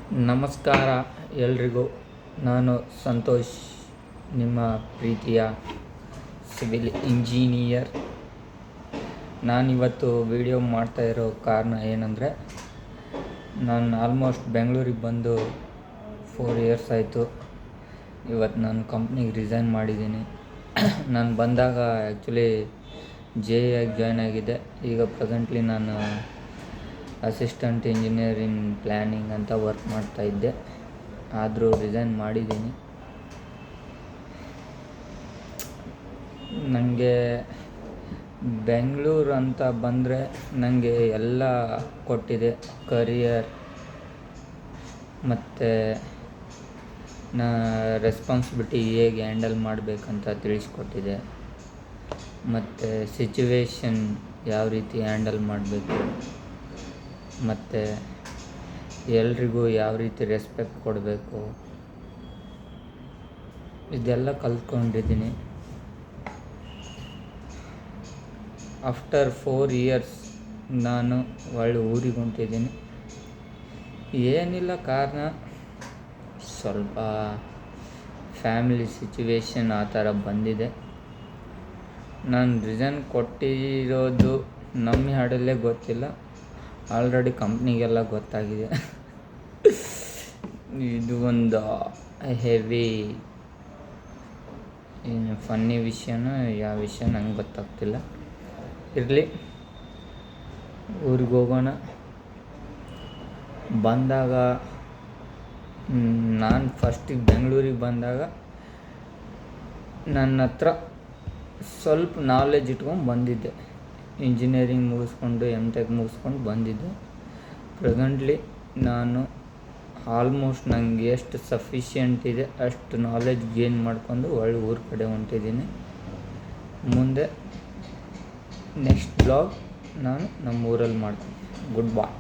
ನಮಸ್ಕಾರ ಎಲ್ರಿಗೂ. ನಾನು ಸಂತೋಷ್, ನಿಮ್ಮ ಪ್ರೀತಿಯ ಸಿವಿಲ್ ಇಂಜಿನಿಯರ್. ನಾನಿವತ್ತು ವಿಡಿಯೋ ಮಾಡ್ತಾಯಿರೋ ಕಾರಣ ಏನಂದರೆ, ನಾನು ಆಲ್ಮೋಸ್ಟ್ ಬೆಂಗಳೂರಿಗೆ ಬಂದು 4 ಇಯರ್ಸ್ ಆಯಿತು. ಇವತ್ತು ನಾನು ಕಂಪ್ನಿಗೆ ರಿಸೈನ್ ಮಾಡಿದ್ದೀನಿ. ನಾನು ಬಂದಾಗ ಆ್ಯಕ್ಚುಲಿ ಆಗಿ ಜಾಯ್ನ್ ಆಗಿದೆ. ಈಗ ಪ್ರೆಸೆಂಟ್ಲಿ ನಾನು ಅಸಿಸ್ಟೆಂಟ್ ಇಂಜಿನಿಯರಿಂಗ್ ಪ್ಲ್ಯಾನಿಂಗ್ ಅಂತ ವರ್ಕ್ ಮಾಡ್ತಾಯಿದ್ದೆ. ಆದರೂ ರಿಸೈನ್ ಮಾಡಿದ್ದೀನಿ. ನನಗೆ ಬೆಂಗಳೂರು ಅಂತ ಬಂದರೆ ನನಗೆ ಎಲ್ಲ ಕೊಟ್ಟಿದೆ. ಕರಿಯರ್ ಮತ್ತು ರೆಸ್ಪಾನ್ಸಿಬಿಲಿಟಿ ಹೇಗೆ ಹ್ಯಾಂಡಲ್ ಮಾಡಬೇಕಂತ ತಿಳಿಸ್ಕೊಟ್ಟಿದೆ. ಮತ್ತು ಸಿಚುವೇಶನ್ ಯಾವ ರೀತಿ ಹ್ಯಾಂಡಲ್ ಮಾಡಬೇಕು, ಮತ್ತು ಎಲ್ರಿಗೂ ಯಾವ ರೀತಿ ರೆಸ್ಪೆಕ್ಟ್ ಕೊಡಬೇಕು, ಇದೆಲ್ಲ ಕಲ್ತ್ಕೊಂಡಿದ್ದೀನಿ. ಆಫ್ಟರ್ 4 ಇಯರ್ಸ್ ನಾನು ಒಳ್ಳೆ ಊರಿಗೆ ಹೊಂಟಿದ್ದೀನಿ. ಏನಿಲ್ಲ, ಕಾರಣ ಸ್ವಲ್ಪ ಫ್ಯಾಮಿಲಿ ಸಿಚುವೇಶನ್ ಆ ಥರ ಬಂದಿದೆ. ನಾನು ರಿಸೈನ್ ಕೊಟ್ಟಿರೋದು ನಮ್ಮ ಹಾಡಲ್ಲೇ ಗೊತ್ತಿಲ್ಲ, ಆಲ್ರೆಡಿ ಕಂಪ್ನಿಗೆಲ್ಲ ಗೊತ್ತಾಗಿದೆ. ಇದು ಒಂದು ಹೆವಿ ಫನ್ನಿ ವಿಷಯನೋ ಯಾವ ವಿಷಯ ನಂಗೆ ಗೊತ್ತಾಗ್ತಿಲ್ಲ. ಇರಲಿ, ಊರಿಗೆ ಹೋಗೋಣ. ಬಂದಾಗ ನಾನು ಫಸ್ಟಿಗೆ ಬೆಂಗಳೂರಿಗೆ ಬಂದಾಗ ನನ್ನ ಹತ್ರ ಸ್ವಲ್ಪ ನಾಲೆಜ್ ಇಟ್ಕೊಂಡು ಬಂದಿದ್ದೆ. ಇಂಜಿನಿಯರಿಂಗ್ ಮುಗಿಸ್ಕೊಂಡು MTech ಮುಗಿಸ್ಕೊಂಡು ಬಂದಿದ್ದೆ. ಪ್ರೆಸೆಂಟ್ಲಿ ನಾನು ಆಲ್ಮೋಸ್ಟ್ ನನಗೆ ಎಷ್ಟು ಸಫಿಷಿಯೆಂಟ್ ಇದೆ ಅಷ್ಟು ನಾಲೆಜ್ ಗೇನ್ ಮಾಡ್ಕೊಂಡು ಒಳ್ಳೆ ಊರ ಕಡೆ ಹೊಂಟಿದ್ದೀನಿ. ಮುಂದೆ ನೆಕ್ಸ್ಟ್ ಬ್ಲಾಗ್ ನಾನು ನಮ್ಮ ಊರಲ್ಲಿ ಮಾಡ್ತೀನಿ. ಗುಡ್ ಬಾಯ್.